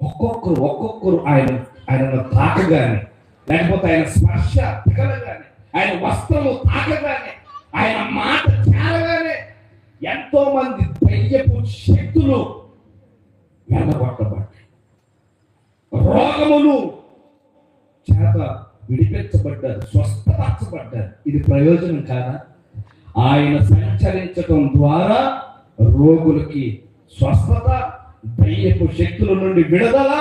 ఒక్కొక్కరు ఆయన తాకగానే, లేకపోతే ఆయన స్పర్శ తగలగానే, ఆయన వస్త్రము తాకగానే, ఆయన మాట చేరగానే ఎంతో మంది దయ్యపు శక్తులు వెళ్ళగొట్టబడ్డాయి, రోగములు చేత విడిపించబడ్డారు, స్వస్థపరచబడ్డారు. ఇది ప్రయోజనం కాదా? ఆయన సంచరించటం ద్వారా రోగులకి స్వస్థత, దయ్యపు శక్తుల నుండి విడుదల,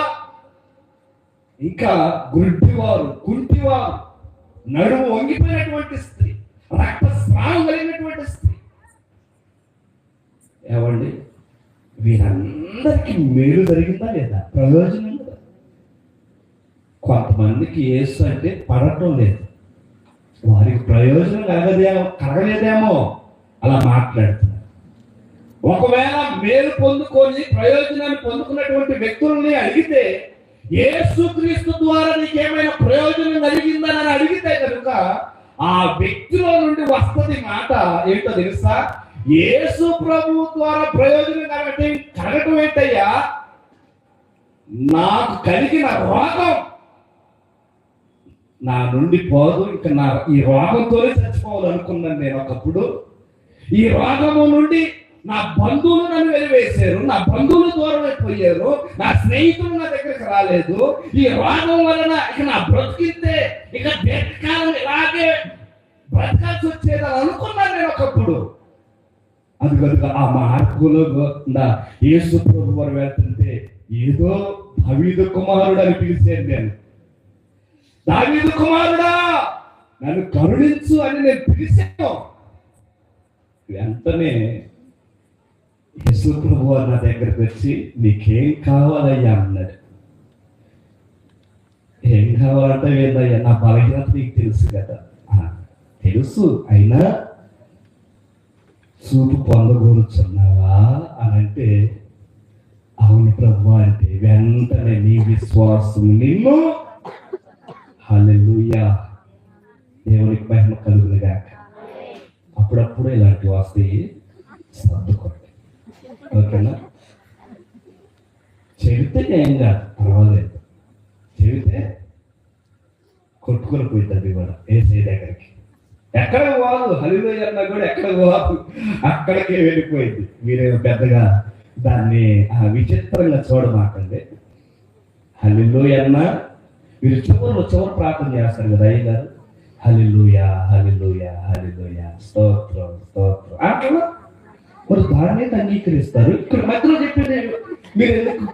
ఇంకా గుడ్డివారు, కుంటివారు, నడుము వంగిపోయినటువంటి స్త్రీ, రక్తస్రావం కలిగినటువంటి స్త్రీ, ఏమండి వీరందరికీ మేలు జరిగిందా లేదా? ప్రయోజనం కదా. కొంతమందికి యేసు అంటే పడటం లేదు, వారికి ప్రయోజనం కలగలేదేమో అలా మాట్లాడుతున్నారు. ఒకవేళ మేలు పొందుకొని ప్రయోజనాన్ని పొందుకున్నటువంటి వ్యక్తులని అడిగితే, యేసుక్రీస్తు ద్వారా నీకేమైనా ప్రయోజనం కలిగిందని అడిగితే కనుక ఆ వ్యక్తిలో నుండి వస్తుంది మాట ఏంటో తెలుసా? యేసు ప్రభు ద్వారా ప్రయోజనం కలగటం ఏంటయ్యా? నాకు కలిగిన రోగం నా నుండి పోదు, ఇంకా ఈ రోగంతోనే చచ్చిపోవాలనుకున్నాను నేను ఒకప్పుడు. ఈ రోగము నుండి నా బంధువులు నన్ను వెలివేశారు, నా బంధువులు దూరం అయిపోయారు, నా స్నేహితులు నా దగ్గరికి రాలేదు. ఈ రోగం వలన ఇక నా బ్రతికితే ఇక దీర్ఘకాలం ఇలాగే బ్రతకాల్సి వచ్చేదని అనుకున్నాను నేను ఒకప్పుడు. అది కనుక ఆ మార్పులో యేసు ప్రభు వారు వెళ్తుంటే ఏదో దావీదు కుమారుడు అని పిలిచాను నేను. దావీదు కుమారుడా నన్ను కరుణించు అని నేను పిలిచాను. వెంటనే యేసు ప్రభు వారు నా దగ్గరికి వచ్చి నీకేం కావాలయ్యా అన్నాడు. ఏం కావాలంటే ఏందయ్యా, నా బలహీనత నీకు తెలుసు కదా. తెలుసు, అయినా చూపు పొందగోరుచున్నావా అని అంటే, అవును ప్రభు అంటే వెంటనే నీ విశ్వాసం నిన్ను, హల్లెలూయా, దేవునికి మహిమ కలుగును గాక. అప్పుడప్పుడు ఇలాంటి వస్తాయి, సర్దుకోండి, ఓకేనా? చెబితే ఏం కాదు, పర్వాలేదు. చెబితే కొట్టుకొని పోయింది కూడా ఏసై దగ్గరికి. ఎక్కడ పోదు, హల్లెలూయా అన్నా కూడా ఎక్కడ పోదు, అక్కడికే వెళ్ళిపోయింది. మీరేమో పెద్దగా దాన్ని విచిత్రంగా చూడమాకండి. హల్లెలూయా అన్నా మీరు చివరి ప్రార్థన చేస్తారు కదా అయ్యగారు, హల్లెలూయా హల్లెలూయా హల్లెలూయా స్తోత్రం స్తోత్రం అట్లా మరి దాన్ని అంగీకరిస్తారు. ఇక్కడ మధ్యలో చెప్పింది మీరు ఎందుకు